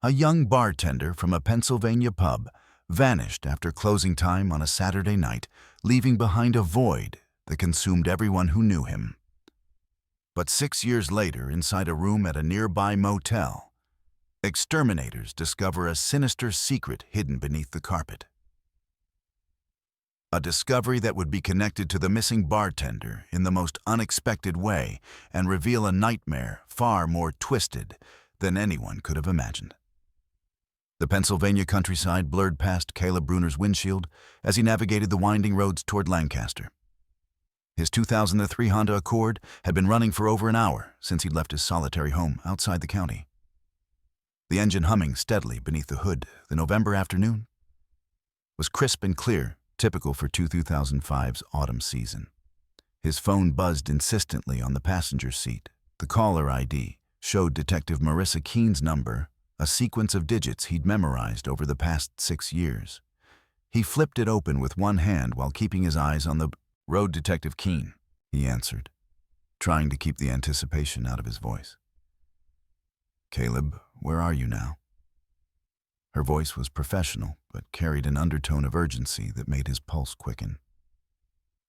A young bartender from a Pennsylvania pub vanished after closing time on a Saturday night, leaving behind a void that consumed everyone who knew him. But 6 years later, inside a room at a nearby motel, exterminators discover a sinister secret hidden beneath the carpet. A discovery that would be connected to the missing bartender in the most unexpected way and reveal a nightmare far more twisted than anyone could have imagined. The Pennsylvania countryside blurred past Caleb Bruner's windshield as he navigated the winding roads toward Lancaster. His 2003 Honda Accord had been running for over an hour since he'd left his solitary home outside the county. The engine humming steadily beneath the hood, the November afternoon was crisp and clear, typical for 2005's autumn season. His phone buzzed insistently on the passenger seat. The caller ID showed Detective Marissa Keene's number, a sequence of digits he'd memorized over the past 6 years. He flipped it open with one hand while keeping his eyes on the road. "Detective Keene," he answered, trying to keep the anticipation out of his voice. "Caleb, where are you now?" Her voice was professional, but carried an undertone of urgency that made his pulse quicken.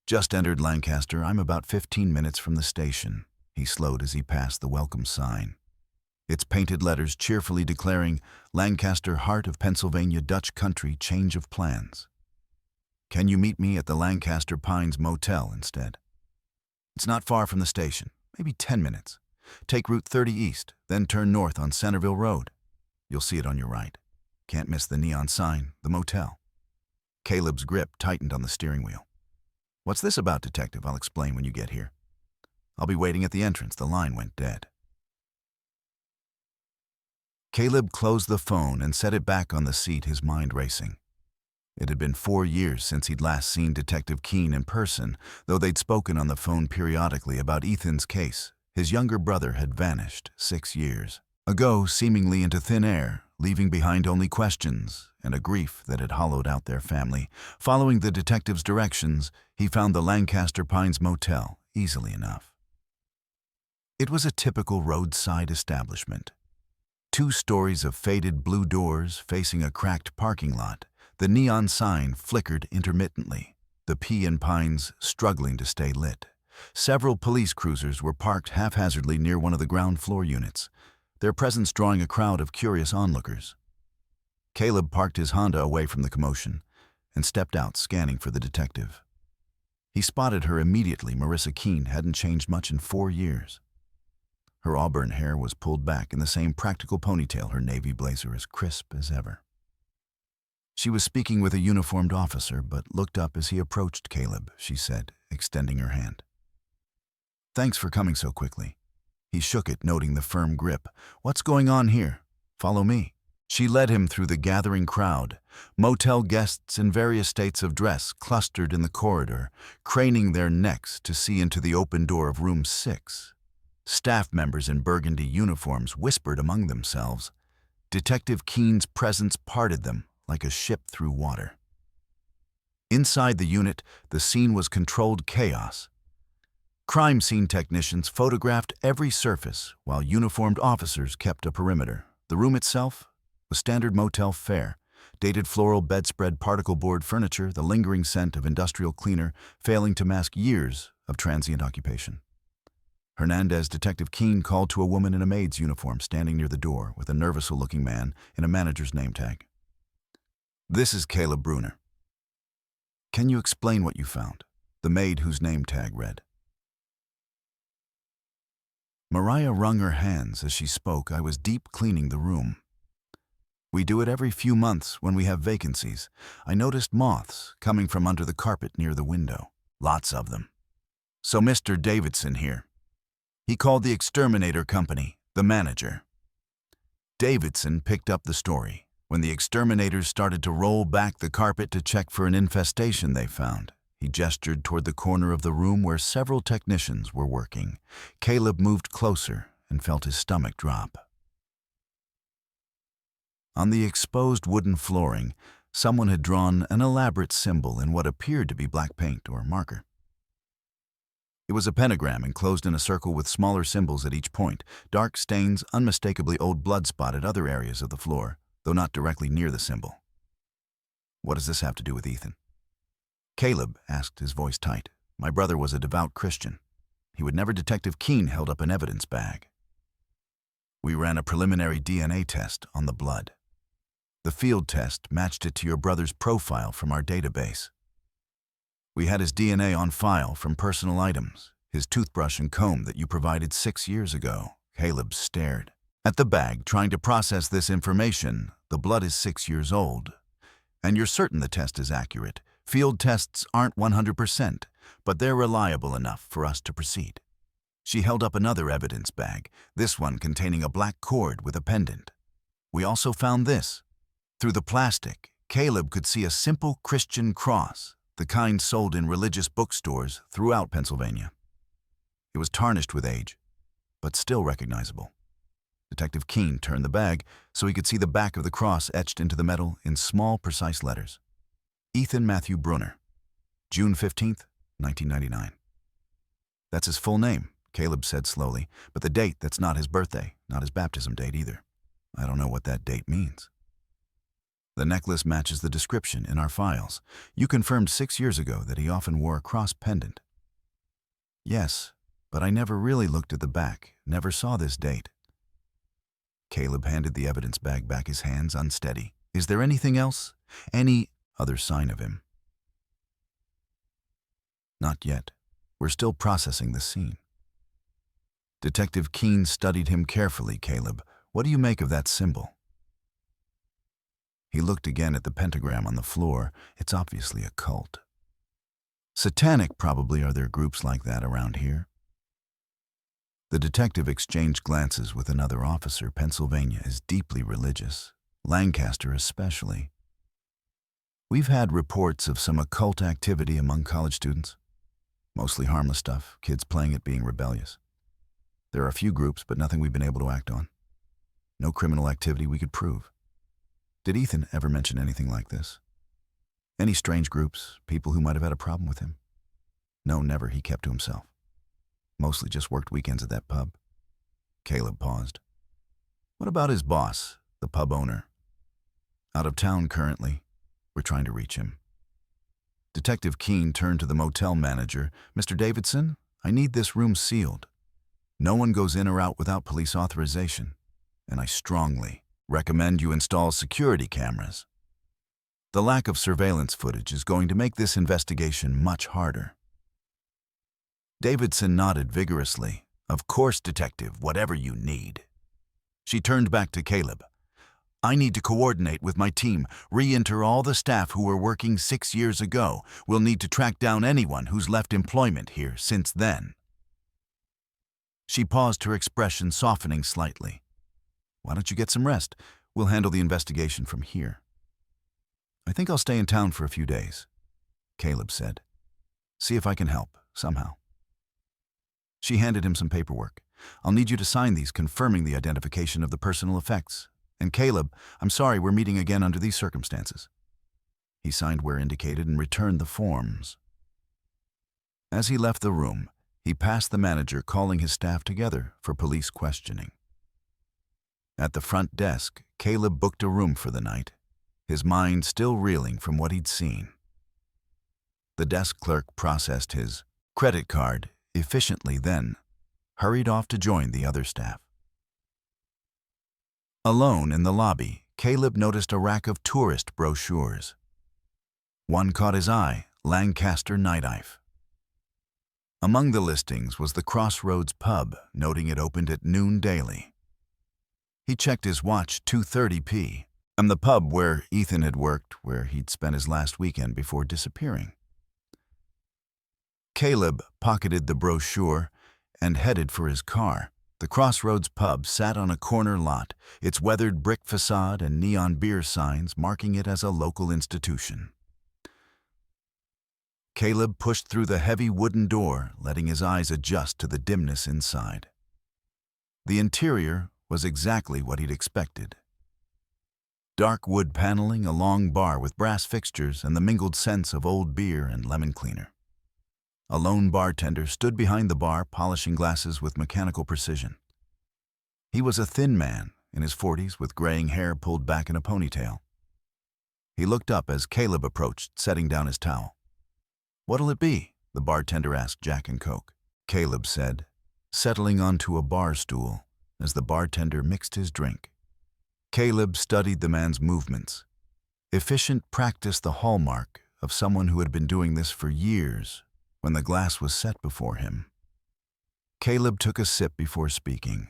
"Just entered Lancaster. I'm about 15 minutes from the station." He slowed as he passed the welcome sign, its painted letters cheerfully declaring Lancaster, heart of Pennsylvania Dutch country, change of plans. "Can you meet me at the Lancaster Pines Motel instead? It's not far from the station, maybe 10 minutes. Take Route 30 east, then turn north on Centerville Road. You'll see it on your right. Can't miss the neon sign, the motel." Caleb's grip tightened on the steering wheel. "What's this about, Detective? I'll explain when you get here." "I'll be waiting at the entrance." The line went dead. Caleb closed the phone and set it back on the seat, his mind racing. It had been 4 years since he'd last seen Detective Keene in person, though they'd spoken on the phone periodically about Ethan's case. His younger brother had vanished 6 years ago, seemingly into thin air, leaving behind only questions and a grief that had hollowed out their family. Following the detective's directions, he found the Lancaster Pines Motel easily enough. It was a typical roadside establishment. 2 stories of faded blue doors facing a cracked parking lot. The neon sign flickered intermittently, the P and Pines struggling to stay lit. Several police cruisers were parked haphazardly near one of the ground floor units, their presence drawing a crowd of curious onlookers. Caleb parked his Honda away from the commotion and stepped out, scanning for the detective. He spotted her immediately. Marissa Keene hadn't changed much in 4 years. Her auburn hair was pulled back in the same practical ponytail, her navy blazer as crisp as ever. She was speaking with a uniformed officer, but looked up as he approached Caleb, she said, extending her hand. "Thanks for coming so quickly." He shook it, noting the firm grip. "What's going on here? Follow me." She led him through the gathering crowd. Motel guests in various states of dress clustered in the corridor, craning their necks to see into the open door of room 6. Staff members in burgundy uniforms whispered among themselves. Detective Keene's presence parted them like a ship through water. Inside the unit, the scene was controlled chaos. Crime scene technicians photographed every surface, while uniformed officers kept a perimeter. The room itself was standard motel fare: dated floral bedspread, particle board furniture, the lingering scent of industrial cleaner failing to mask years of transient occupation. Hernandez, Detective Keene, called to a woman in a maid's uniform standing near the door with a nervous-looking man in a manager's name tag. "This is Caleb Bruner. Can you explain what you found?" the maid whose name tag read. Mariah wrung her hands as she spoke. "I was deep cleaning the room. We do it every few months when we have vacancies. I noticed moths coming from under the carpet near the window. Lots of them. So Mr. Davidson here. He called the exterminator company, the manager." Davidson picked up the story when the exterminators started to roll back the carpet to check for an infestation they found. He gestured toward the corner of the room where several technicians were working. Caleb moved closer and felt his stomach drop. On the exposed wooden flooring, someone had drawn an elaborate symbol in what appeared to be black paint or marker. It was a pentagram enclosed in a circle with smaller symbols at each point. Dark stains, unmistakably old blood spotted other areas of the floor, though not directly near the symbol. What does this have to do with Ethan? Caleb asked, his voice tight. My brother was a devout Christian. He would never. Detective Keene held up an evidence bag. We ran a preliminary DNA test on the blood. The field test matched it to your brother's profile from our database. We had his DNA on file from personal items, his toothbrush and comb that you provided 6 years ago. Caleb stared at the bag, trying to process this information. The blood is 6 years old, and you're certain the test is accurate. Field tests aren't 100%, but they're reliable enough for us to proceed. She held up another evidence bag, this one containing a black cord with a pendant. We also found this. Through the plastic, Caleb could see a simple Christian cross, the kind sold in religious bookstores throughout Pennsylvania. It was tarnished with age, but still recognizable. Detective Keene turned the bag so he could see the back of the cross etched into the metal in small, precise letters. Ethan Matthew Brunner, June 15th, 1999. That's his full name, Caleb said slowly, but the date, that's not his birthday, not his baptism date either. I don't know what that date means. The necklace matches the description in our files. You confirmed 6 years ago that he often wore a cross pendant. Yes, but I never really looked at the back, never saw this date. Caleb handed the evidence bag back, his hands unsteady. Is there anything else? Any other sign of him? Not yet. We're still processing the scene. Detective Keene studied him carefully. Caleb, what do you make of that symbol? He looked again at the pentagram on the floor. It's obviously a cult. Satanic, probably. Are there groups like that around here? The detective exchanged glances with another officer. Pennsylvania is deeply religious, Lancaster especially. We've had reports of some occult activity among college students. Mostly harmless stuff, kids playing at being rebellious. There are a few groups, but nothing we've been able to act on. No criminal activity we could prove. Did Ethan ever mention anything like this? Any strange groups, people who might have had a problem with him? No, never. He kept to himself. Mostly just worked weekends at that pub. Caleb paused. What about his boss, the pub owner? Out of town currently. We're trying to reach him. Detective Keene turned to the motel manager. Mr. Davidson, I need this room sealed. No one goes in or out without police authorization, and I strongly recommend you install security cameras. The lack of surveillance footage is going to make this investigation much harder. Davidson nodded vigorously. Of course, detective, whatever you need. She turned back to Caleb. I need to coordinate with my team, re-enter all the staff who were working 6 years ago. We'll need to track down anyone who's left employment here since then. She paused, her expression softening slightly. Why don't you get some rest? We'll handle the investigation from here. I think I'll stay in town for a few days, Caleb said. See if I can help, somehow. She handed him some paperwork. I'll need you to sign these confirming the identification of the personal effects. And Caleb, I'm sorry we're meeting again under these circumstances. He signed where indicated and returned the forms. As he left the room, he passed the manager, calling his staff together for police questioning. At the front desk, Caleb booked a room for the night, his mind still reeling from what he'd seen. The desk clerk processed his credit card efficiently, then hurried off to join the other staff. Alone in the lobby, Caleb noticed a rack of tourist brochures. One caught his eye, Lancaster Nightlife. Among the listings was the Crossroads pub, noting it opened at noon daily. He checked his watch, 2:30 p.m., and the pub where Ethan had worked, where he'd spent his last weekend before disappearing. Caleb pocketed the brochure and headed for his car. The Crossroads pub sat on a corner lot, its weathered brick facade and neon beer signs marking it as a local institution. Caleb pushed through the heavy wooden door, letting his eyes adjust to the dimness inside. The interior was exactly what he'd expected. Dark wood paneling, a long bar with brass fixtures, and the mingled scents of old beer and lemon cleaner. A lone bartender stood behind the bar polishing glasses with mechanical precision. He was a thin man, in his 40s, with graying hair pulled back in a ponytail. He looked up as Caleb approached, setting down his towel. "What'll it be?" the bartender asked Jack and Coke. Caleb said, settling onto a bar stool as the bartender mixed his drink. Caleb studied the man's movements. Efficient practice, the hallmark of someone who had been doing this for years when the glass was set before him. Caleb took a sip before speaking.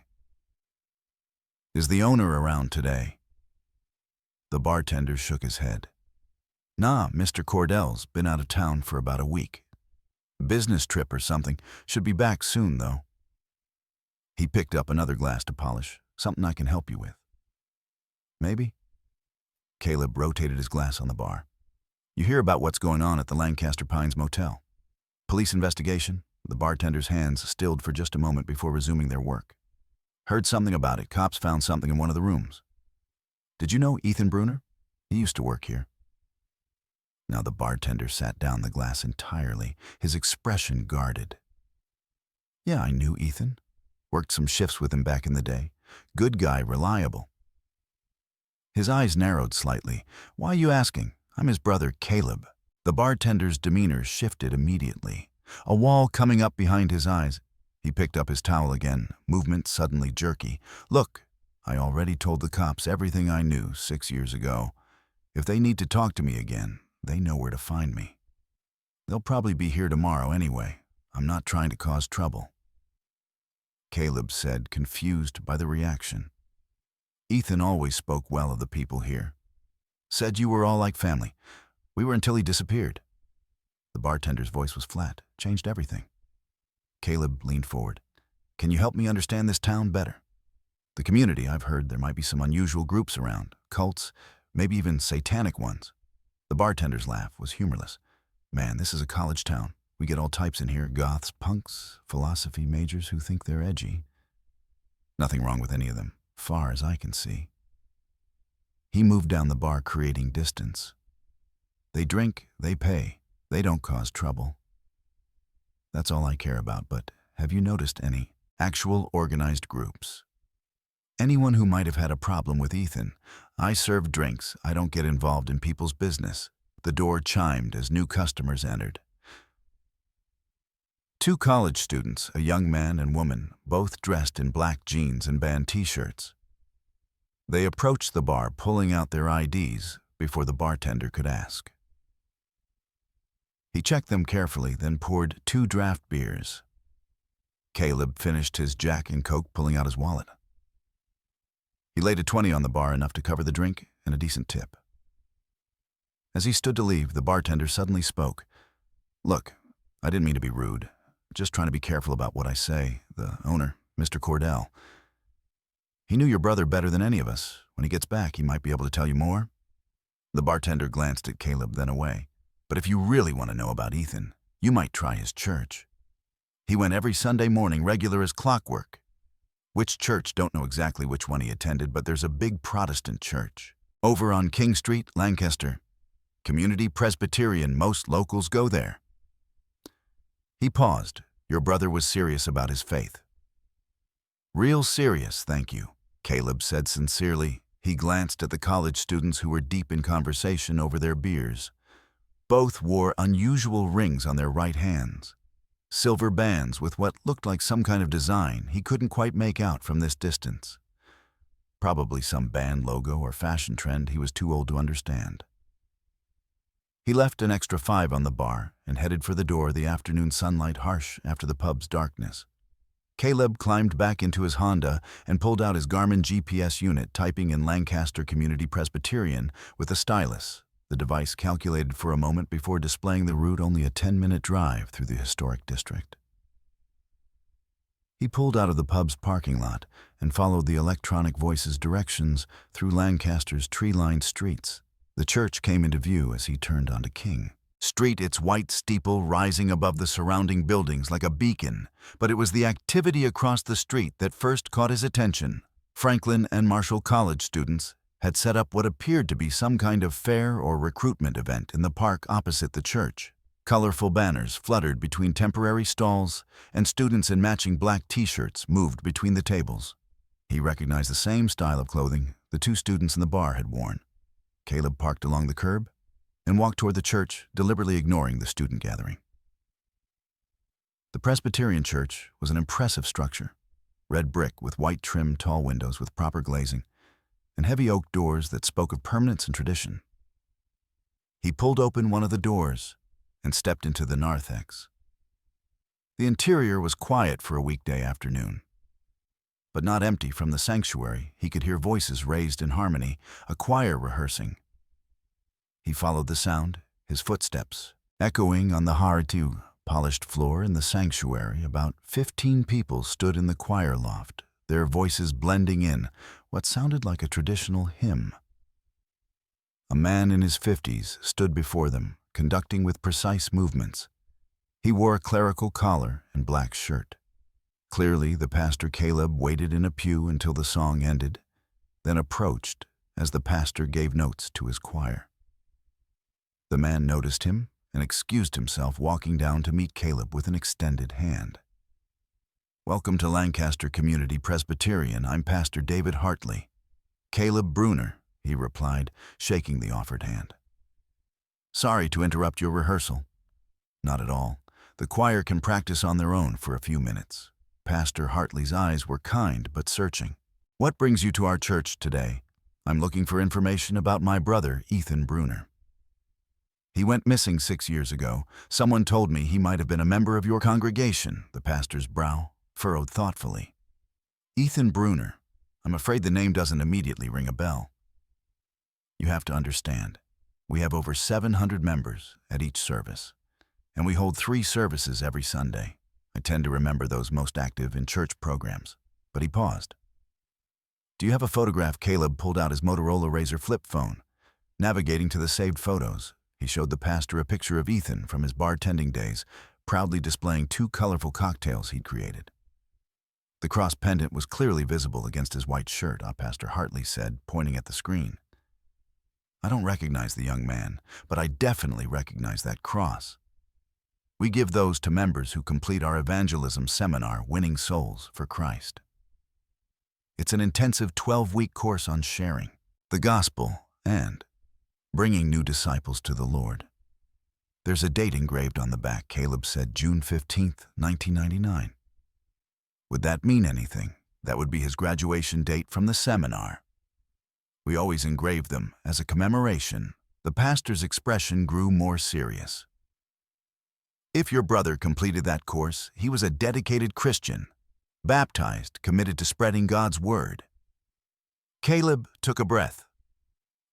"Is the owner around today?" The bartender shook his head. "Nah, Mr. Cordell's been out of town for about a week. Business trip or something. Should be back soon, though." He picked up another glass to polish. "Something I can help you with?" "Maybe." Caleb rotated his glass on the bar. "You hear about what's going on at the Lancaster Pines Motel? Police investigation?" The bartender's hands stilled for just a moment before resuming their work. "Heard something about it. Cops found something in one of the rooms." "Did you know Ethan Bruner? He used to work here." Now the bartender sat down the glass entirely, his expression guarded. "Yeah, I knew Ethan. Worked some shifts with him back in the day. Good guy, reliable." His eyes narrowed slightly. "Why are you asking? I'm his brother, Caleb." The bartender's demeanor shifted immediately, a wall coming up behind his eyes. He picked up his towel again, movement suddenly jerky. "Look, I already told the cops everything I knew 6 years ago. If they need to talk to me again, they know where to find me. They'll probably be here tomorrow anyway. I'm not trying to cause trouble." Caleb said, confused by the reaction. "Ethan always spoke well of the people here. Said you were all like family. We were until he disappeared." The bartender's voice was flat, changed everything. Caleb leaned forward. "Can you help me understand this town better? The community, I've heard there might be some unusual groups around, cults, maybe even satanic ones." The bartender's laugh was humorless. "Man, this is a college town. We get all types in here, goths, punks, philosophy majors who think they're edgy. Nothing wrong with any of them, far as I can see." He moved down the bar, creating distance. "They drink, they pay, they don't cause trouble. That's all I care about, but have you noticed any actual organized groups? Anyone who might have had a problem with Ethan? I serve drinks, I don't get involved in people's business." The door chimed as new customers entered. 2 college students, a young man and woman, both dressed in black jeans and band t-shirts. They approached the bar, pulling out their IDs before the bartender could ask. He checked them carefully, then poured 2 draft beers. Caleb finished his Jack and Coke, pulling out his wallet. He laid a 20 on the bar, enough to cover the drink and a decent tip. As he stood to leave, the bartender suddenly spoke. "Look, I didn't mean to be rude. Just trying to be careful about what I say. The owner, Mr. Cordell. He knew your brother better than any of us. When he gets back, he might be able to tell you more." The bartender glanced at Caleb, then away. "But if you really want to know about Ethan, you might try his church. He went every Sunday morning, regular as clockwork. Which church? Don't know exactly which one he attended, but there's a big Protestant church. Over on King Street, Lancaster. Community Presbyterian, most locals go there." He paused. "Your brother was serious about his faith." "Real serious, thank you," Caleb said sincerely. He glanced at the college students who were deep in conversation over their beers. Both wore unusual rings on their right hands. Silver bands with what looked like some kind of design he couldn't quite make out from this distance. Probably some band logo or fashion trend he was too old to understand. He left an extra 5 on the bar and headed for the door, the afternoon sunlight harsh after the pub's darkness. Caleb climbed back into his Honda and pulled out his Garmin GPS unit, typing in Lancaster Community Presbyterian with a stylus. The device calculated for a moment before displaying the route, only a 10-minute drive through the historic district. He pulled out of the pub's parking lot and followed the electronic voice's directions through Lancaster's tree-lined streets. The church came into view as he turned onto King Street, its white steeple rising above the surrounding buildings like a beacon. But it was the activity across the street that first caught his attention. Franklin and Marshall College students had set up what appeared to be some kind of fair or recruitment event in the park opposite the church. Colorful banners fluttered between temporary stalls, and students in matching black t-shirts moved between the tables. He recognized the same style of clothing the two students in the bar had worn. Caleb parked along the curb and walked toward the church, deliberately ignoring the student gathering. The Presbyterian church was an impressive structure, red brick with white trim tall windows with proper glazing, and heavy oak doors that spoke of permanence and tradition. He pulled open one of the doors and stepped into the narthex. The interior was quiet for a weekday afternoon, but not empty. From the sanctuary, he could hear voices raised in harmony, a choir rehearsing. He followed the sound, his footsteps echoing on the hard polished floor in the sanctuary. About 15 people stood in the choir loft, their voices blending in what sounded like a traditional hymn. A man in his 50s stood before them, conducting with precise movements. He wore a clerical collar and black shirt. Clearly, the pastor Caleb waited in a pew until the song ended, then approached as the pastor gave notes to his choir. The man noticed him and excused himself, walking down to meet Caleb with an extended hand. "Welcome to Lancaster Community Presbyterian. I'm Pastor David Hartley." "Caleb Bruner," he replied, shaking the offered hand. "Sorry to interrupt your rehearsal." "Not at all. The choir can practice on their own for a few minutes." Pastor Hartley's eyes were kind but searching. "What brings you to our church today?" "I'm looking for information about my brother, Ethan Bruner. He went missing 6 years ago. Someone told me he might have been a member of your congregation." The pastor's brow furrowed thoughtfully. "Ethan Bruner. I'm afraid the name doesn't immediately ring a bell. You have to understand, we have over 700 members at each service, and we hold 3 services every Sunday. I tend to remember those most active in church programs." But he paused. "Do you have a photograph?" Caleb pulled out his Motorola Razr flip phone. Navigating to the saved photos, he showed the pastor a picture of Ethan from his bartending days, proudly displaying 2 colorful cocktails he'd created. The cross pendant was clearly visible against his white shirt, Pastor Hartley said, pointing at the screen. "I don't recognize the young man, but I definitely recognize that cross. We give those to members who complete our evangelism seminar, Winning Souls for Christ. It's an intensive 12-week course on sharing the gospel and bringing new disciples to the Lord. There's a date engraved on the back," Caleb said, "June 15th, 1999. Would that mean anything? That would be his graduation date from the seminar. We always engrave them as a commemoration." The pastor's expression grew more serious. "If your brother completed that course, he was a dedicated Christian, baptized, committed to spreading God's word." Caleb took a breath.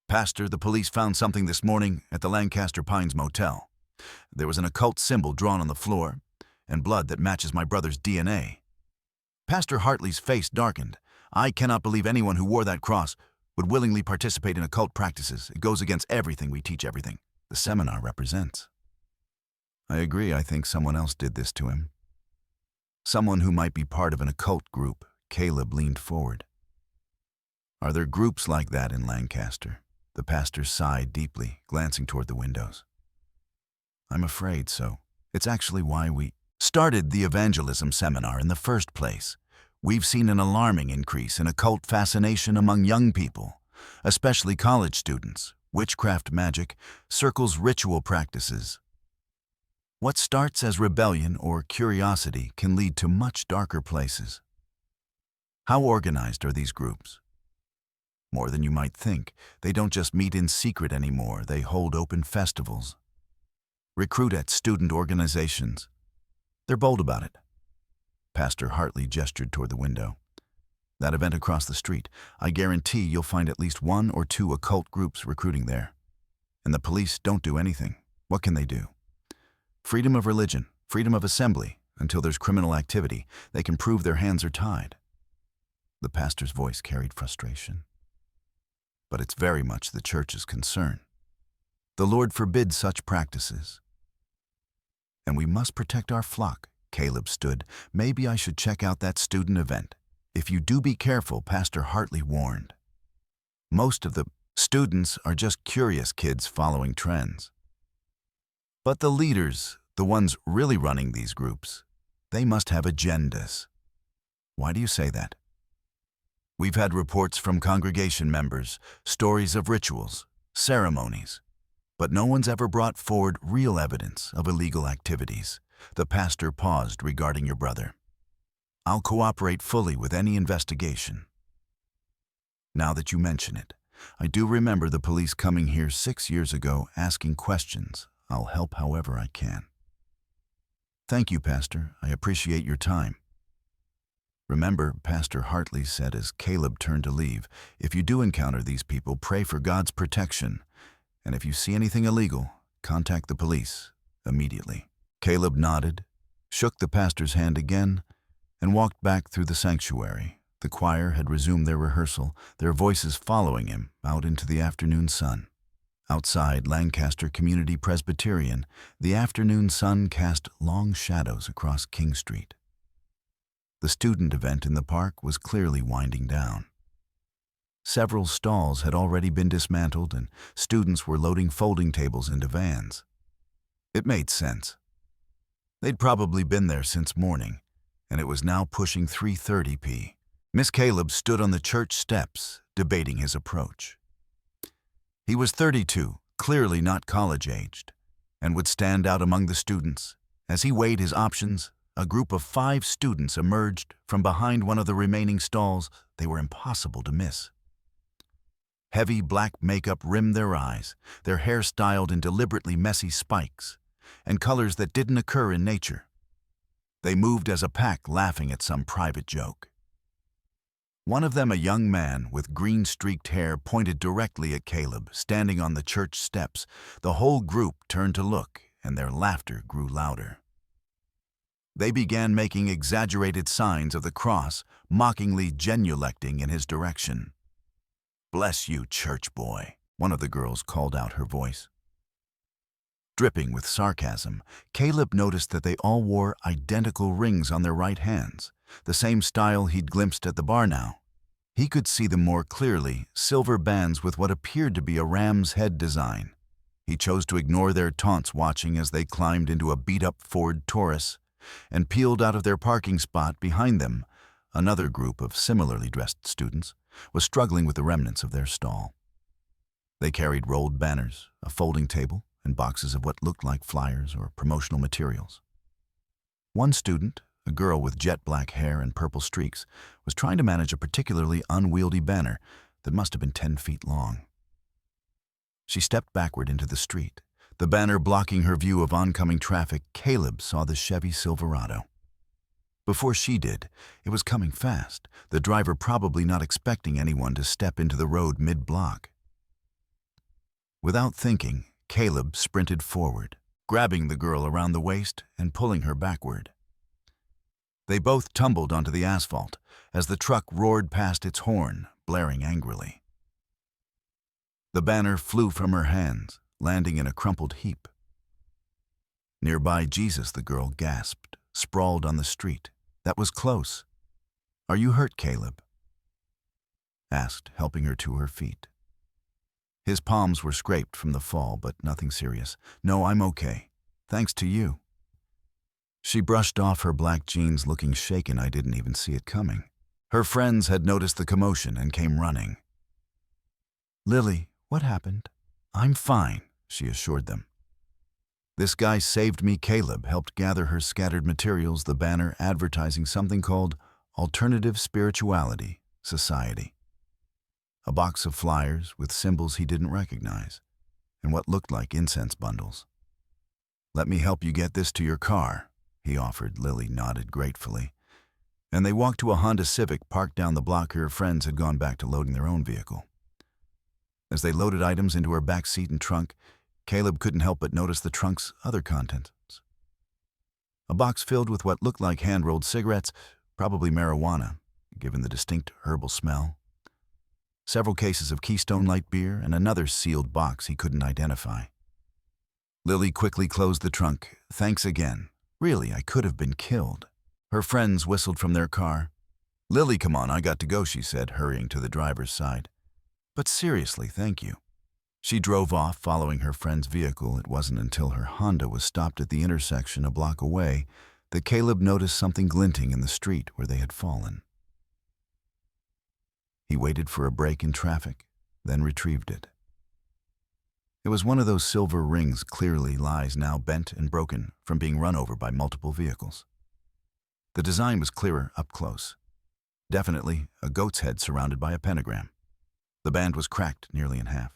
"Pastor, the police found something this morning at the Lancaster Pines Motel. There was an occult symbol drawn on the floor, and blood that matches my brother's DNA." Pastor Hartley's face darkened. "I cannot believe anyone who wore that cross would willingly participate in occult practices. It goes against everything we teach, everything the seminar represents." "I agree. I think someone else did this to him. Someone who might be part of an occult group." Caleb leaned forward. "Are there groups like that in Lancaster?" The pastor sighed deeply, glancing toward the windows. "I'm afraid so. It's actually why we started the evangelism seminar in the first place. We've seen an alarming increase in occult fascination among young people, especially college students. Witchcraft magic, circles ritual practices. What starts as rebellion or curiosity can lead to much darker places." "How organized are these groups?" "More than you might think. They don't just meet in secret anymore. They hold open festivals, recruit at student organizations. They're bold about it." Pastor Hartley gestured toward the window. "That event across the street, I guarantee you'll find at least 1 or 2 occult groups recruiting there. And the police don't do anything. What can they do? Freedom of religion, freedom of assembly. Until there's criminal activity, they can prove their hands are tied." The pastor's voice carried frustration. "But it's very much the church's concern. The Lord forbids such practices. And we must protect our flock." Caleb stood. "Maybe I should check out that student event. If you do, be careful," Pastor Hartley warned. "Most of the students are just curious kids following trends." But the leaders, the ones really running these groups, they must have agendas. Why do you say that? We've had reports from congregation members, stories of rituals, ceremonies, but no one's ever brought forward real evidence of illegal activities. The pastor paused regarding your brother. I'll cooperate fully with any investigation. Now that you mention it, I do remember the police coming here 6 years ago asking questions. I'll help however I can. Thank you, Pastor. I appreciate your time. Remember, Pastor Hartley said as Caleb turned to leave, if you do encounter these people, pray for God's protection. And if you see anything illegal, contact the police immediately. Caleb nodded, shook the pastor's hand again, and walked back through the sanctuary. The choir had resumed their rehearsal, their voices following him out into the afternoon sun. Outside Lancaster Community Presbyterian, the afternoon sun cast long shadows across King Street. The student event in the park was clearly winding down. Several stalls had already been dismantled and students were loading folding tables into vans. It made sense. They'd probably been there since morning, and it was now pushing 3:30 p.m. Miss Caleb stood on the church steps, debating his approach. He was 32, clearly not college-aged, and would stand out among the students. As he weighed his options, a group of 5 students emerged from behind one of the remaining stalls. They were impossible to miss. Heavy black makeup rimmed their eyes, their hair styled in deliberately messy spikes, and colors that didn't occur in nature. They moved as a pack, laughing at some private joke. One of them, a young man with green-streaked hair, pointed directly at Caleb, standing on the church steps. The whole group turned to look, and their laughter grew louder. They began making exaggerated signs of the cross, mockingly genulecting in his direction. "Bless you, church boy," one of the girls called out, her voice dripping with sarcasm. Caleb noticed that they all wore identical rings on their right hands, the same style he'd glimpsed at the bar now. He could see them more clearly, silver bands with what appeared to be a ram's head design. He chose to ignore their taunts, watching as they climbed into a beat-up Ford Taurus and peeled out of their parking spot. Behind them, another group of similarly dressed students was struggling with the remnants of their stall. They carried rolled banners, a folding table, and boxes of what looked like flyers or promotional materials. One student, a girl with jet black hair and purple streaks, was trying to manage a particularly unwieldy banner that must have been 10 feet long. She stepped backward into the street, the banner blocking her view of oncoming traffic. Caleb saw the Chevy Silverado. Before she did, it was coming fast, the driver probably not expecting anyone to step into the road mid-block. Without thinking, Caleb sprinted forward, grabbing the girl around the waist and pulling her backward. They both tumbled onto the asphalt as the truck roared past its horn, blaring angrily. The banner flew from her hands, landing in a crumpled heap. Nearby, Jesus, the girl gasped, sprawled on the street. "That was close. Are you hurt, Caleb?" asked, helping her to her feet. His palms were scraped from the fall, but nothing serious. "No, I'm okay. Thanks to you." She brushed off her black jeans, looking shaken. "I didn't even see it coming." Her friends had noticed the commotion and came running. "Lily, what happened?" "I'm fine," she assured them. "This guy saved me." Caleb helped gather her scattered materials, the banner advertising something called Alternative Spirituality Society. A box of flyers with symbols he didn't recognize, and what looked like incense bundles. "Let me help you get this to your car," he offered. Lily nodded gratefully, and they walked to a Honda Civic parked down the block. Her friends had gone back to loading their own vehicle. As they loaded items into her back seat and trunk, Caleb couldn't help but notice the trunk's other contents. A box filled with what looked like hand-rolled cigarettes, probably marijuana, given the distinct herbal smell. Several cases of Keystone Light beer and another sealed box he couldn't identify. Lily quickly closed the trunk. "Thanks again. Really, I could have been killed." Her friends whistled from their car. "Lily, come on, I got to go," she said, hurrying to the driver's side. "But seriously, thank you." She drove off, following her friend's vehicle. It wasn't until her Honda was stopped at the intersection a block away that Caleb noticed something glinting in the street where they had fallen. He waited for a break in traffic, then retrieved it. It was one of those silver rings, clearly lies now bent and broken from being run over by multiple vehicles. The design was clearer up close. Definitely a goat's head surrounded by a pentagram. The band was cracked nearly in half.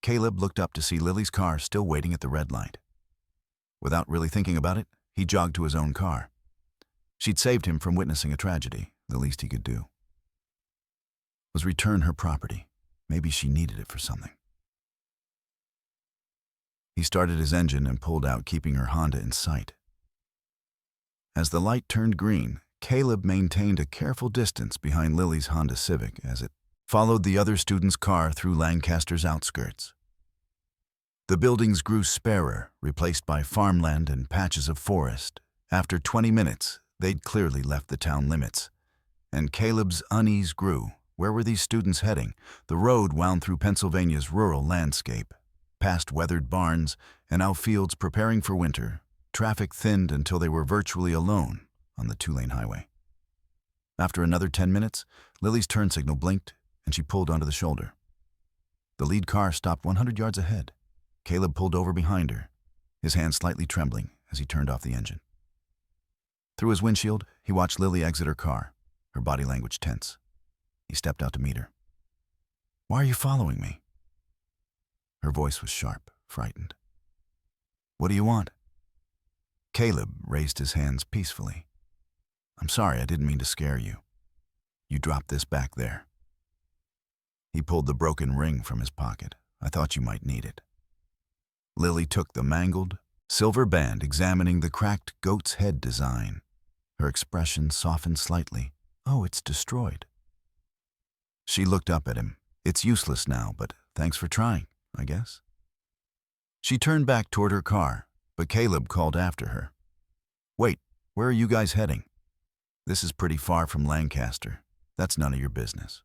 Caleb looked up to see Lily's car still waiting at the red light. Without really thinking about it, he jogged to his own car. She'd saved him from witnessing a tragedy. The least he could do was return her property. Maybe she needed it for something. He started his engine and pulled out, keeping her Honda in sight. As the light turned green, Caleb maintained a careful distance behind Lily's Honda Civic as it followed the other student's car through Lancaster's outskirts. The buildings grew sparer, replaced by farmland and patches of forest. After 20 minutes, they'd clearly left the town limits. And Caleb's unease grew. Where were these students heading? The road wound through Pennsylvania's rural landscape, past weathered barns and outfields preparing for winter. Traffic thinned until they were virtually alone on the two-lane highway. After another 10 minutes, Lily's turn signal blinked and she pulled onto the shoulder. The lead car stopped 100 yards ahead. Caleb pulled over behind her, his hand slightly trembling as he turned off the engine. Through his windshield, he watched Lily exit her car, her body language tense. He stepped out to meet her. "Why are you following me?" Her voice was sharp, frightened. "What do you want?" Caleb raised his hands peacefully. "I'm sorry, I didn't mean to scare you. You dropped this back there." He pulled the broken ring from his pocket. "I thought you might need it." Lily took the mangled silver band, examining the cracked goat's head design. Her expression softened slightly. "Oh, it's destroyed." She looked up at him. "It's useless now, but thanks for trying, I guess." She turned back toward her car, but Caleb called after her. "Wait, where are you guys heading?" "This is pretty far from Lancaster. That's none of your business."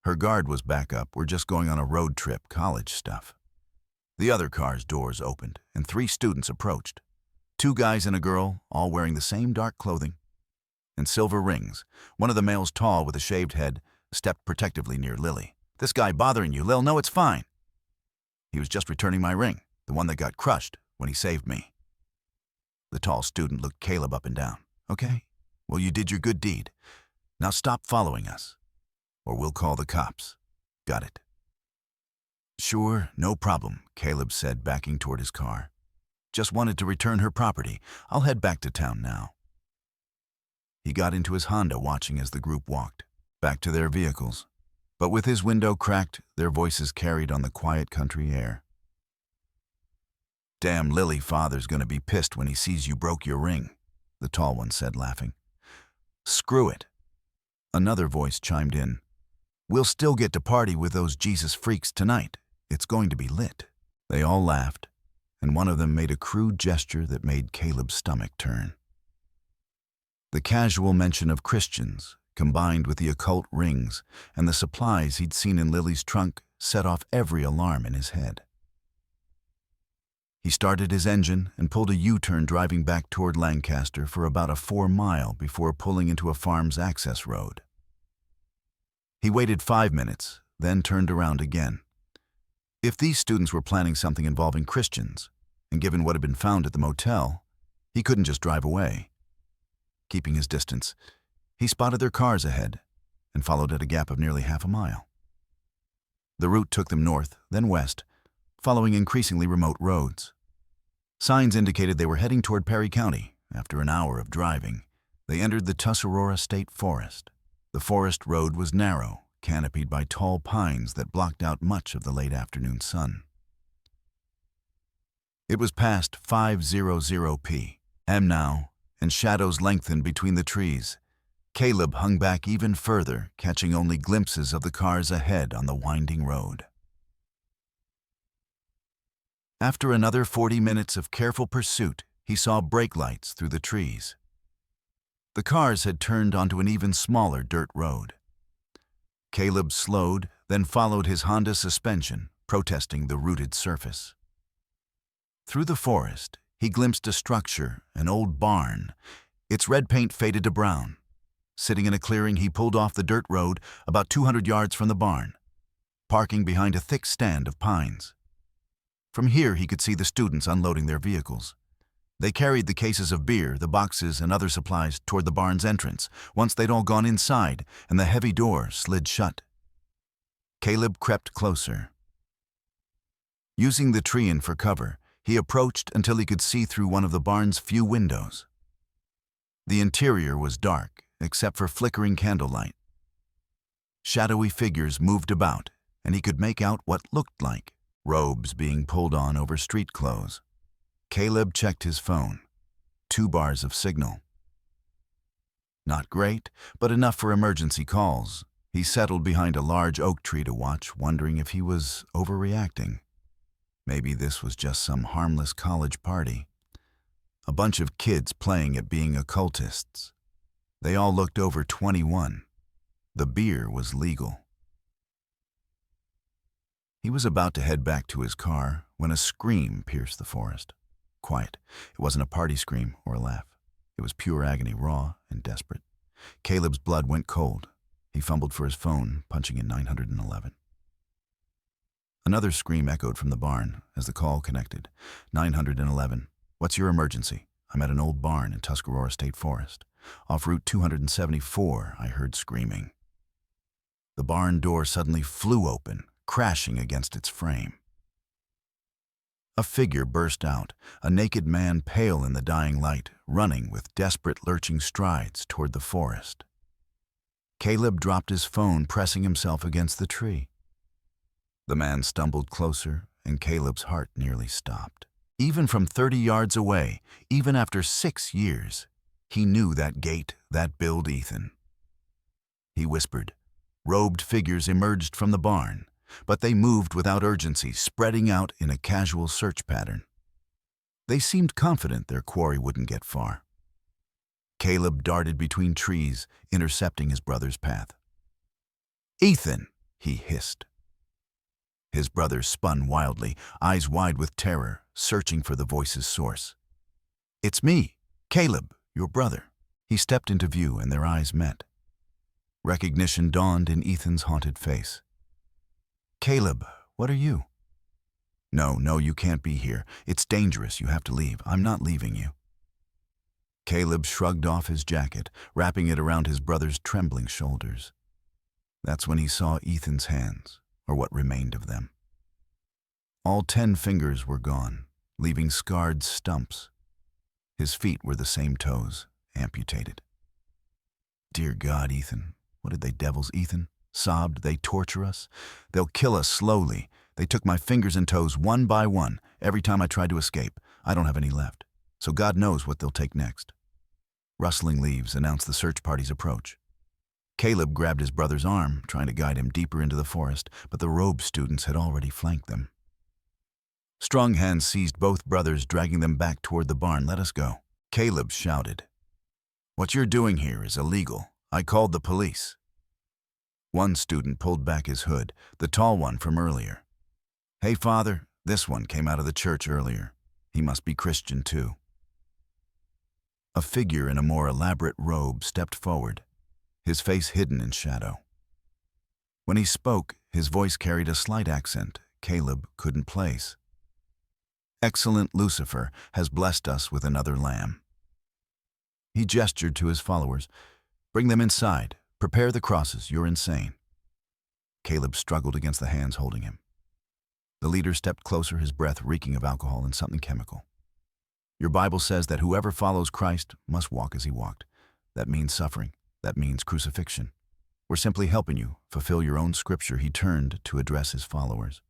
Her guard was back up. "We're just going on a road trip, college stuff." The other car's doors opened, and 3 students approached. 2 guys and a girl, all wearing the same dark clothing and silver rings. One of the males, tall with a shaved head, stepped protectively near Lily. "This guy bothering you, Lil? No, it's fine. He was just returning my ring, the one that got crushed when he saved me." The tall student looked Caleb up and down. "Okay, well, you did your good deed. Now stop following us, or we'll call the cops. Got it?" "Sure, no problem," Caleb said, backing toward his car. "Just wanted to return her property. I'll head back to town now." He got into his Honda, watching as the group walked back to their vehicles. But with his window cracked, their voices carried on the quiet country air. "Damn Lily, father's gonna be pissed when he sees you broke your ring," the tall one said, laughing. "Screw it." Another voice chimed in. "We'll still get to party with those Jesus freaks tonight. It's going to be lit." They all laughed, and one of them made a crude gesture that made Caleb's stomach turn. The casual mention of Christians, combined with the occult rings and the supplies he'd seen in Lily's trunk, set off every alarm in his head. He started his engine and pulled a U-turn, driving back toward Lancaster for about a 4-mile before pulling into a farm's access road. He waited 5 minutes, then turned around again. If these students were planning something involving Christians, and given what had been found at the motel, he couldn't just drive away. Keeping his distance, he spotted their cars ahead and followed at a gap of nearly half a mile. The route took them north, then west, following increasingly remote roads. Signs indicated they were heading toward Perry County. After an hour of driving, they entered the Tuscarora State Forest. The forest road was narrow, canopied by tall pines that blocked out much of the late afternoon sun. It was past 5:00 p.m. now, and shadows lengthened between the trees. Caleb hung back even further, catching only glimpses of the cars ahead on the winding road. After another 40 minutes of careful pursuit, he saw brake lights through the trees. The cars had turned onto an even smaller dirt road. Caleb slowed, then followed his Honda suspension, protesting the rooted surface. Through the forest, he glimpsed a structure, an old barn. Its red paint faded to brown. Sitting in a clearing, he pulled off the dirt road about 200 yards from the barn, parking behind a thick stand of pines. From here, he could see the students unloading their vehicles. They carried the cases of beer, the boxes, and other supplies toward the barn's entrance, once they'd all gone inside and the heavy door slid shut. Caleb crept closer. Using the tree-in for cover, he approached until he could see through one of the barn's few windows. The interior was dark, except for flickering candlelight. Shadowy figures moved about, and he could make out what looked like robes being pulled on over street clothes. Caleb checked his phone. 2 bars of signal. Not great, but enough for emergency calls. He settled behind a large oak tree to watch, wondering if he was overreacting. Maybe this was just some harmless college party. A bunch of kids playing at being occultists. They all looked over 21. The beer was legal. He was about to head back to his car when a scream pierced the forest. Quiet. It wasn't a party scream or a laugh. It was pure agony, raw and desperate. Caleb's blood went cold. He fumbled for his phone, punching in 911. Another scream echoed from the barn as the call connected. 911. What's your emergency? I'm at an old barn in Tuscarora State Forest. Off Route 274, I heard screaming. The barn door suddenly flew open, crashing against its frame. A figure burst out, a naked man pale in the dying light, running with desperate lurching strides toward the forest. Caleb dropped his phone, pressing himself against the tree. The man stumbled closer, and Caleb's heart nearly stopped. Even from 30 yards away, even after 6 years, he knew that gait, that build Ethan. He whispered. Robed figures emerged from the barn, but they moved without urgency, spreading out in a casual search pattern. They seemed confident their quarry wouldn't get far. Caleb darted between trees, intercepting his brother's path. "Ethan!" he hissed. His brother spun wildly, eyes wide with terror, searching for the voice's source. "It's me, Caleb, your brother." He stepped into view and their eyes met. Recognition dawned in Ethan's haunted face. "Caleb, what are you?" No, you can't be here. It's dangerous. You have to leave. I'm not leaving you." Caleb shrugged off his jacket, wrapping it around his brother's trembling shoulders. That's when he saw Ethan's hands, or what remained of them. All 10 fingers were gone, leaving scarred stumps. His feet were the same toes, amputated. "Dear God, Ethan, what did they devils, Ethan?" Sobbed, "They torture us. They'll kill us slowly. They took my fingers and toes one by one. Every time I tried to escape, I don't have any left. So God knows what they'll take next." Rustling leaves announced the search party's approach. Caleb grabbed his brother's arm, trying to guide him deeper into the forest, but the robed students had already flanked them. Strong hands seized both brothers, dragging them back toward the barn. "Let us go." Caleb shouted. "What you're doing here is illegal. I called the police." One student pulled back his hood, the tall one from earlier. "Hey, Father, this one came out of the church earlier. He must be Christian, too." A figure in a more elaborate robe stepped forward, his face hidden in shadow. When he spoke, his voice carried a slight accent Caleb couldn't place. "Excellent Lucifer has blessed us with another lamb." He gestured to his followers. "Bring them inside. Prepare the crosses. You're insane." Caleb struggled against the hands holding him. The leader stepped closer, his breath reeking of alcohol and something chemical. "Your Bible says that whoever follows Christ must walk as he walked. That means suffering. That means crucifixion. We're simply helping you fulfill your own scripture." He turned to address his followers.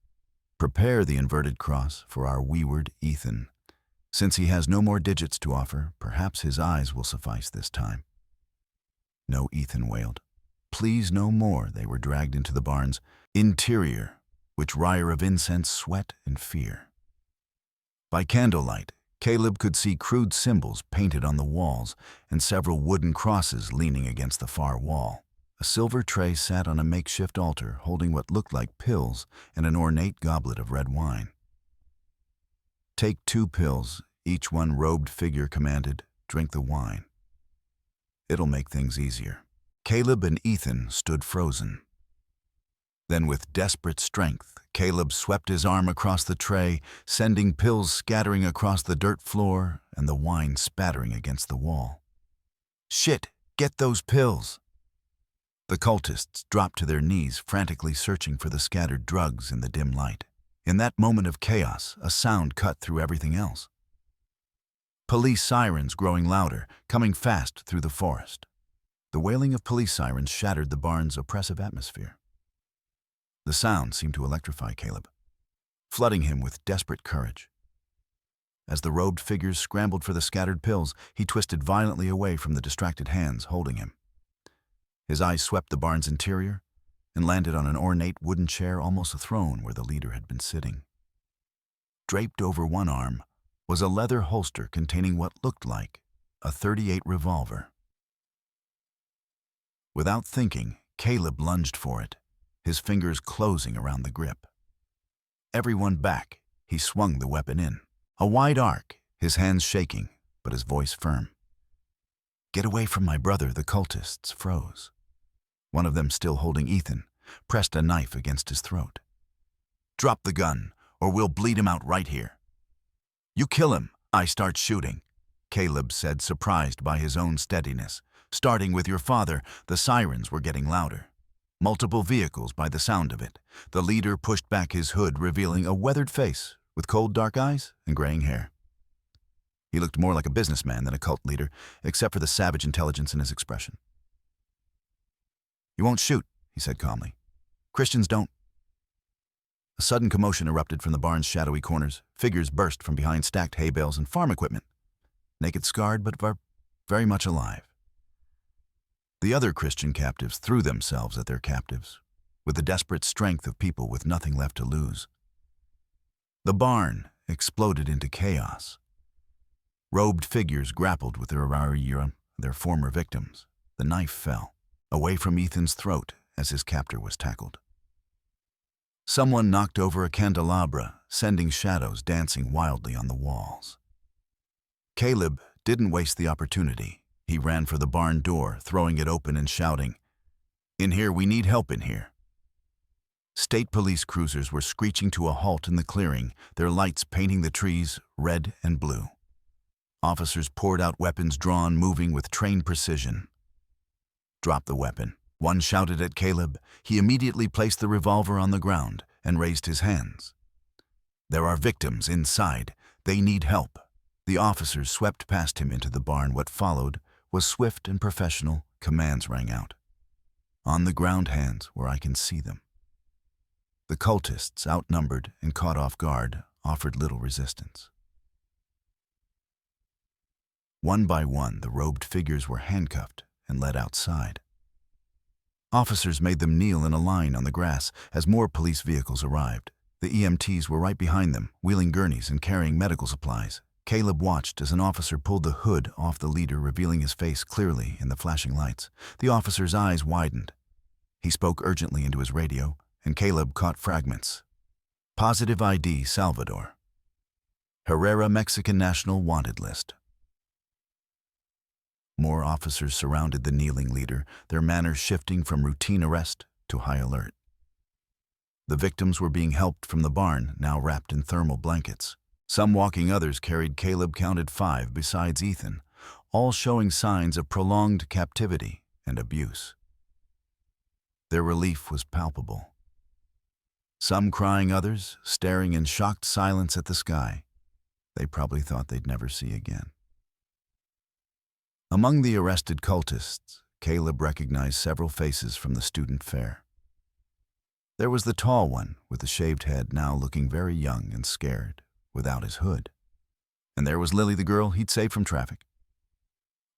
"Prepare the inverted cross for our wayward Ethan. Since he has no more digits to offer, perhaps his eyes will suffice this time." "No," Ethan wailed. "Please, no more." They were dragged into the barn's interior, which reeked of incense, sweat, and fear. By candlelight, Caleb could see crude symbols painted on the walls and several wooden crosses leaning against the far wall. A silver tray sat on a makeshift altar holding what looked like pills and an ornate goblet of red wine. "Take 2 pills," each one robed figure commanded. "Drink the wine. It'll make things easier." Caleb and Ethan stood frozen. Then with desperate strength, Caleb swept his arm across the tray, sending pills scattering across the dirt floor and the wine spattering against the wall. "Shit, get those pills!" The cultists dropped to their knees, frantically searching for the scattered drugs in the dim light. In that moment of chaos, a sound cut through everything else. Police sirens growing louder, coming fast through the forest. The wailing of police sirens shattered the barn's oppressive atmosphere. The sound seemed to electrify Caleb, flooding him with desperate courage. As the robed figures scrambled for the scattered pills, he twisted violently away from the distracted hands holding him. His eyes swept the barn's interior and landed on an ornate wooden chair, almost a throne, where the leader had been sitting. Draped over one arm was a leather holster containing what looked like a .38 revolver. Without thinking, Caleb lunged for it, his fingers closing around the grip. Everyone back, he swung the weapon in. A wide arc, his hands shaking, but his voice firm. "Get away from my brother," the cultists froze. One of them, still holding Ethan, pressed a knife against his throat. "Drop the gun, or we'll bleed him out right here." "You kill him, I start shooting," Caleb said, surprised by his own steadiness. "Starting with your father." The sirens were getting louder. Multiple vehicles by the sound of it. The leader pushed back his hood, revealing a weathered face with cold dark eyes and graying hair. He looked more like a businessman than a cult leader, except for the savage intelligence in his expression. "You won't shoot," he said calmly. "Christians don't." A sudden commotion erupted from the barn's shadowy corners. Figures burst from behind stacked hay bales and farm equipment, naked, scarred, but very much alive. The other Christian captives threw themselves at their captives, with the desperate strength of people with nothing left to lose. The barn exploded into chaos. Robed figures grappled with their former victims. The knife fell, away from Ethan's throat as his captor was tackled. Someone knocked over a candelabra, sending shadows dancing wildly on the walls. Caleb didn't waste the opportunity. He ran for the barn door, throwing it open and shouting, "In here, we need help in here." State police cruisers were screeching to a halt in the clearing, their lights painting the trees red and blue. Officers poured out, weapons drawn, moving with trained precision. "Drop the weapon," one shouted at Caleb. He immediately placed the revolver on the ground and raised his hands. "There are victims inside. They need help." The officers swept past him into the barn. What followed was swift and professional. Commands rang out. On the ground, hands where I can see them. The cultists, outnumbered and caught off guard, offered little resistance. One by one, the robed figures were handcuffed and led outside. Officers made them kneel in a line on the grass as more police vehicles arrived. The EMTs were right behind them, wheeling gurneys and carrying medical supplies. Caleb watched as an officer pulled the hood off the leader, revealing his face clearly in the flashing lights. The officer's eyes widened. He spoke urgently into his radio, and Caleb caught fragments. "Positive ID, Salvador. Herrera, Mexican national wanted list." More officers surrounded the kneeling leader, their manner shifting from routine arrest to high alert. The victims were being helped from the barn, now wrapped in thermal blankets. Some walking, others carried. Caleb counted 5 besides Ethan, all showing signs of prolonged captivity and abuse. Their relief was palpable. Some crying, others staring in shocked silence at the sky they probably thought they'd never see again. Among the arrested cultists, Caleb recognized several faces from the student fair. There was the tall one with the shaved head, now looking very young and scared, without his hood. And there was Lily, the girl he'd saved from traffic.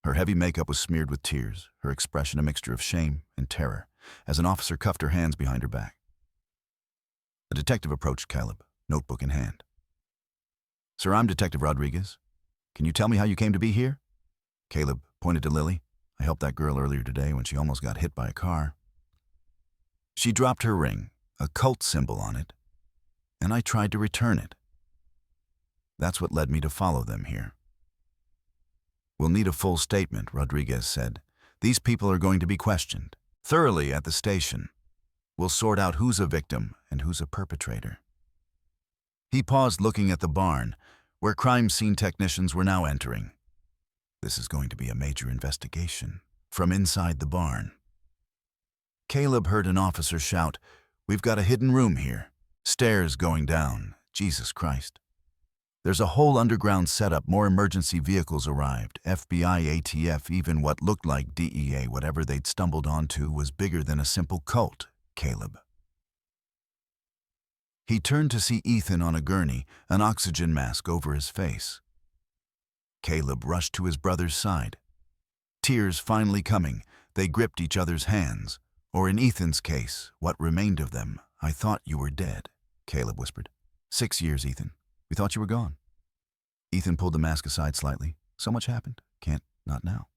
Her heavy makeup was smeared with tears, her expression a mixture of shame and terror, as an officer cuffed her hands behind her back. A detective approached Caleb, notebook in hand. "Sir, I'm Detective Rodriguez. Can you tell me how you came to be here?" Caleb pointed to Lily. I helped that girl earlier today when she almost got hit by a car. She dropped her ring, a cult symbol on it, and I tried to return it. That's what led me to follow them here. We'll need a full statement, Rodriguez said. These people are going to be questioned thoroughly at the station. We'll sort out who's a victim and who's a perpetrator. He paused, looking at the barn, where crime scene technicians were now entering. This is going to be a major investigation from inside the barn. Caleb heard an officer shout, "We've got a hidden room here. Stairs going down. Jesus Christ." There's a whole underground setup. More emergency vehicles arrived. FBI, ATF, even what looked like DEA, whatever they'd stumbled onto was bigger than a simple cult, Caleb. He turned to see Ethan on a gurney, an oxygen mask over his face. Caleb rushed to his brother's side. Tears finally coming, they gripped each other's hands. Or in Ethan's case, what remained of them. "I thought you were dead," Caleb whispered. 6 years, Ethan. We thought you were gone. Ethan pulled the mask aside slightly. So much happened. Can't, not now.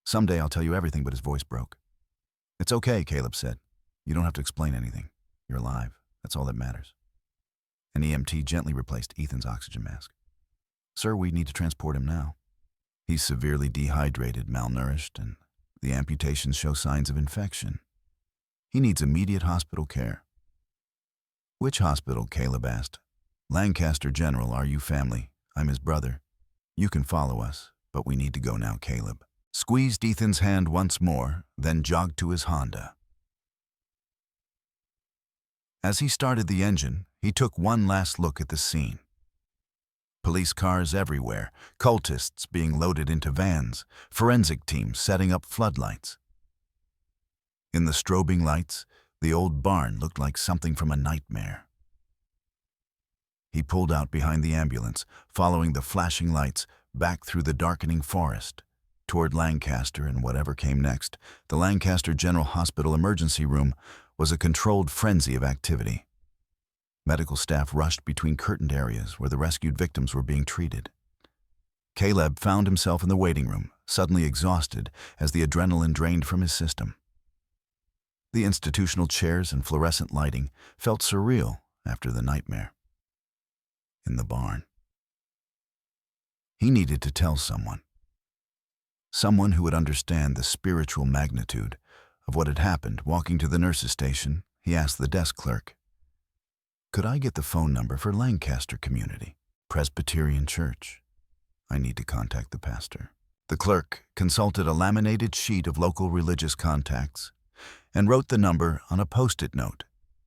Someday I'll tell you everything, but his voice broke. It's okay, Caleb said. You don't have to explain anything. You're alive. That's all that matters. An EMT gently replaced Ethan's oxygen mask. Sir, we need to transport him now. He's severely dehydrated, malnourished, and the amputations show signs of infection. He needs immediate hospital care. Which hospital? Caleb asked. Lancaster General, are you family? I'm his brother. You can follow us, but we need to go now, Caleb. Squeezed Ethan's hand once more, then jogged to his Honda. As he started the engine, he took one last look at the scene. Police cars everywhere, cultists being loaded into vans, forensic teams setting up floodlights. In the strobing lights, the old barn looked like something from a nightmare. He pulled out behind the ambulance, following the flashing lights back through the darkening forest, toward Lancaster and whatever came next. The Lancaster General Hospital emergency room was a controlled frenzy of activity. Medical staff rushed between curtained areas where the rescued victims were being treated. Caleb found himself in the waiting room, suddenly exhausted as the adrenaline drained from his system. The institutional chairs and fluorescent lighting felt surreal after the nightmare. In the barn. He needed to tell someone. Someone who would understand the spiritual magnitude of what had happened. Walking to the nurse's station, he asked the desk clerk, "Could I get the phone number for Lancaster Community Presbyterian Church? I need to contact the pastor." The clerk consulted a laminated sheet of local religious contacts and wrote the number on a post-it note.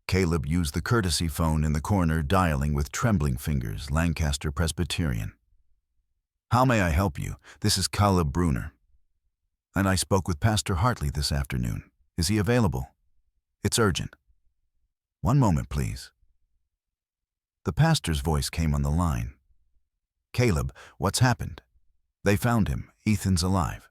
Caleb used the courtesy phone in the corner, dialing with trembling fingers, Lancaster Presbyterian. "How may I help you? This is Caleb Bruner. And I spoke with Pastor Hartley this afternoon. Is he available? It's urgent. One moment, please." The pastor's voice came on the line. "Caleb, what's happened?" "They found him. Ethan's alive.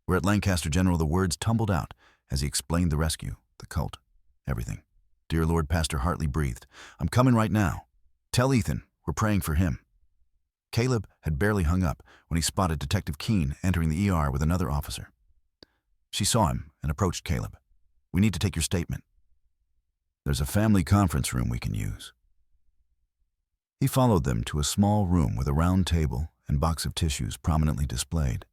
We're at Lancaster General." The words tumbled out as he explained the rescue, the cult, everything. "Dear Lord," Pastor Hartley breathed, "I'm coming right now. Tell Ethan we're praying for him." Caleb had barely hung up when he spotted Detective Keene entering the ER with another officer. She saw him and approached Caleb. "We need to take your statement." "There's a family conference room we can use." He followed them to a small room with a round table and box of tissues prominently displayed.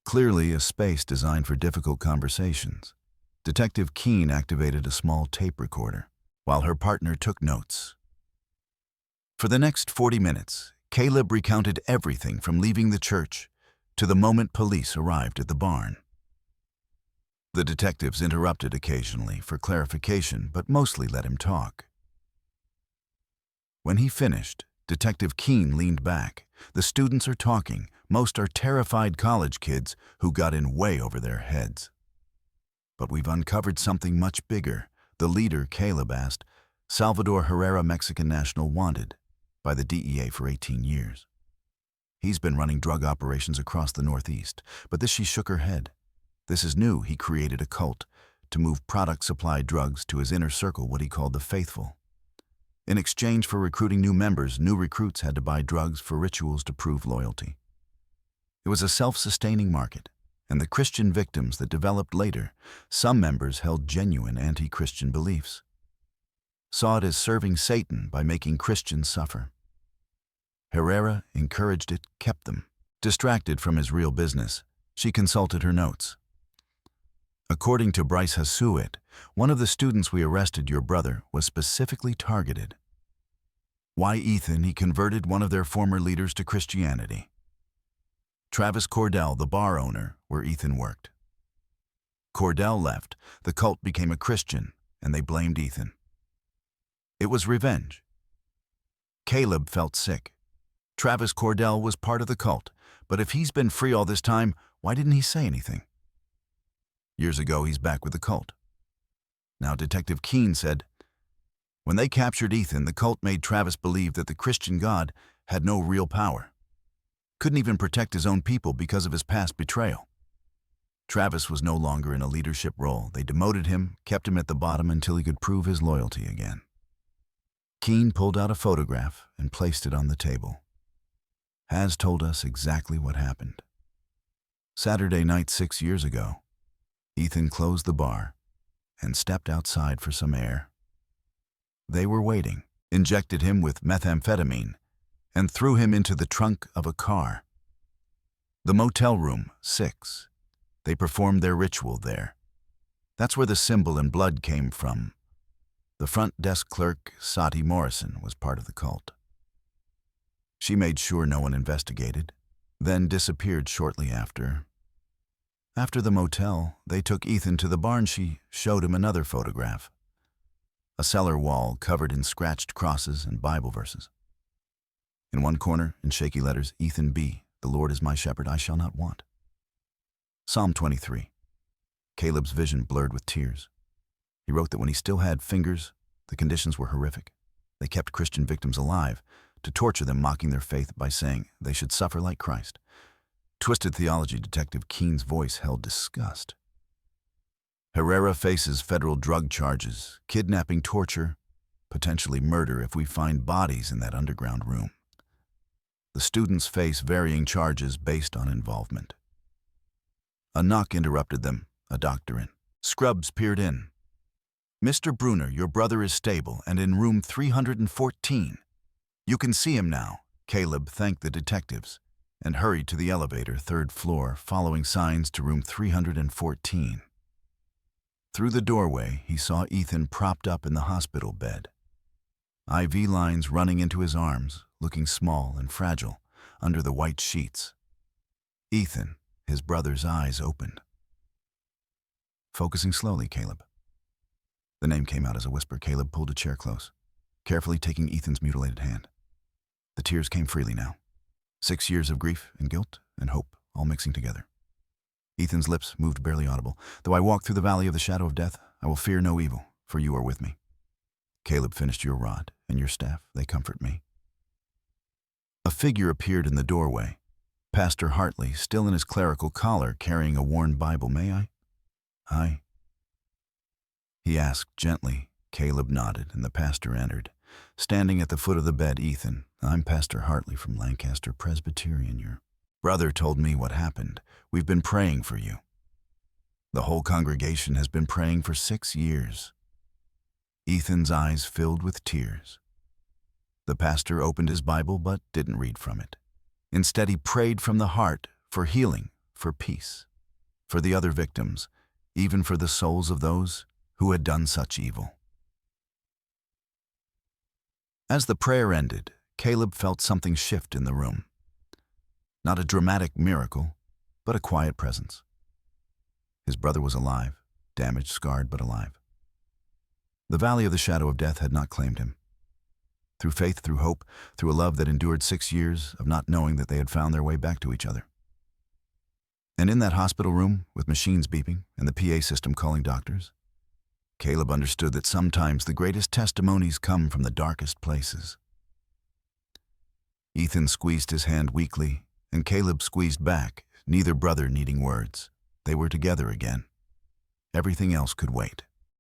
Clearly a space designed for difficult conversations. Detective Keene activated a small tape recorder, while her partner took notes. For the next 40 minutes, Caleb recounted everything from leaving the church to the moment police arrived at the barn. The detectives interrupted occasionally for clarification, but mostly let him talk. When he finished, Detective Keene leaned back. "The students are talking. Most are terrified college kids who got in way over their heads. But we've uncovered something much bigger." The leader, Caleb asked, "Salvador Herrera, Mexican national, wanted by the DEA for 18 years. He's been running drug operations across the Northeast." But this, she shook her head. "This is new. He created a cult to move product-supplied drugs to his inner circle, what he called the faithful. In exchange for recruiting new members, new recruits had to buy drugs for rituals to prove loyalty. It was a self-sustaining market. and the Christian victims that developed later, some members held genuine anti-Christian beliefs, saw it as serving Satan by making Christians suffer. Herrera encouraged it, kept them. Distracted from his real business, she consulted her notes. According to Bryce Hasuit, one of the students we arrested, your brother, was specifically targeted. Why Ethan? He converted one of their former leaders to Christianity. Travis Cordell, the bar owner where Ethan worked. Cordell left, the cult became a Christian, and they blamed Ethan. It was revenge. Caleb felt sick. Travis Cordell was part of the cult, but if he's been free all this time, why didn't he say anything? Years ago, he's back with the cult. Now, Detective Keene said, when they captured Ethan, the cult made Travis believe that the Christian God had no real power. Couldn't even protect his own people because of his past betrayal. Travis was no longer in a leadership role. They demoted him, kept him at the bottom until he could prove his loyalty again. Keene pulled out a photograph and placed it on the table. Has told us exactly what happened. Saturday night 6 years ago, Ethan closed the bar and stepped outside for some air. They were waiting, injected him with methamphetamine, and threw him into the trunk of a car. The motel room, 6. They performed their ritual there. That's where the symbol and blood came from. The front desk clerk, Sati Morrison, was part of the cult. She made sure no one investigated, then disappeared shortly after. After the motel, they took Ethan to the barn. She showed him another photograph. A cellar wall covered in scratched crosses and Bible verses. In one corner, in shaky letters, Ethan B., the Lord is my shepherd, I shall not want. Psalm 23. Caleb's vision blurred with tears. He wrote that when he still had fingers, the conditions were horrific. They kept Christian victims alive, to torture them, mocking their faith by saying they should suffer like Christ. Twisted theology. Detective Keene's voice held disgust. Herrera faces federal drug charges, kidnapping, torture, potentially murder if we find bodies in that underground room. The students face varying charges based on involvement. A knock interrupted them, a doctor in. Scrubs peered in. Mr. Bruner, your brother is stable and in room 314. You can see him now. Caleb thanked the detectives and hurried to the elevator, 3rd floor, following signs to room 314. Through the doorway, he saw Ethan propped up in the hospital bed. IV lines running into his arms, looking small and fragile under the white sheets. Ethan, his brother's eyes opened. Focusing slowly, Caleb. The name came out as a whisper. Caleb pulled a chair close, carefully taking Ethan's mutilated hand. The tears came freely now. 6 years of grief and guilt and hope all mixing together. Ethan's lips moved barely audible. Though I walk through the valley of the shadow of death, I will fear no evil, for you are with me. Caleb finished, your rod and your staff, they comfort me. A figure appeared in the doorway. Pastor Hartley, still in his clerical collar, carrying a worn Bible. May I? Aye. He asked gently. Caleb nodded, and the pastor entered. Standing at the foot of the bed, Ethan, I'm Pastor Hartley from Lancaster Presbyterian. Your brother told me what happened. We've been praying for you. The whole congregation has been praying for 6 years. Ethan's eyes filled with tears. The pastor opened his Bible but didn't read from it. Instead, he prayed from the heart for healing, for peace, for the other victims, even for the souls of those who had done such evil. As the prayer ended, Caleb felt something shift in the room. Not a dramatic miracle, but a quiet presence. His brother was alive, damaged, scarred, but alive. The valley of the shadow of death had not claimed him. Through faith, through hope, through a love that endured 6 years of not knowing that they had found their way back to each other. And in that hospital room, with machines beeping and the PA system calling doctors, Caleb understood that sometimes the greatest testimonies come from the darkest places. Ethan squeezed his hand weakly, and Caleb squeezed back, neither brother needing words. They were together again. Everything else could wait.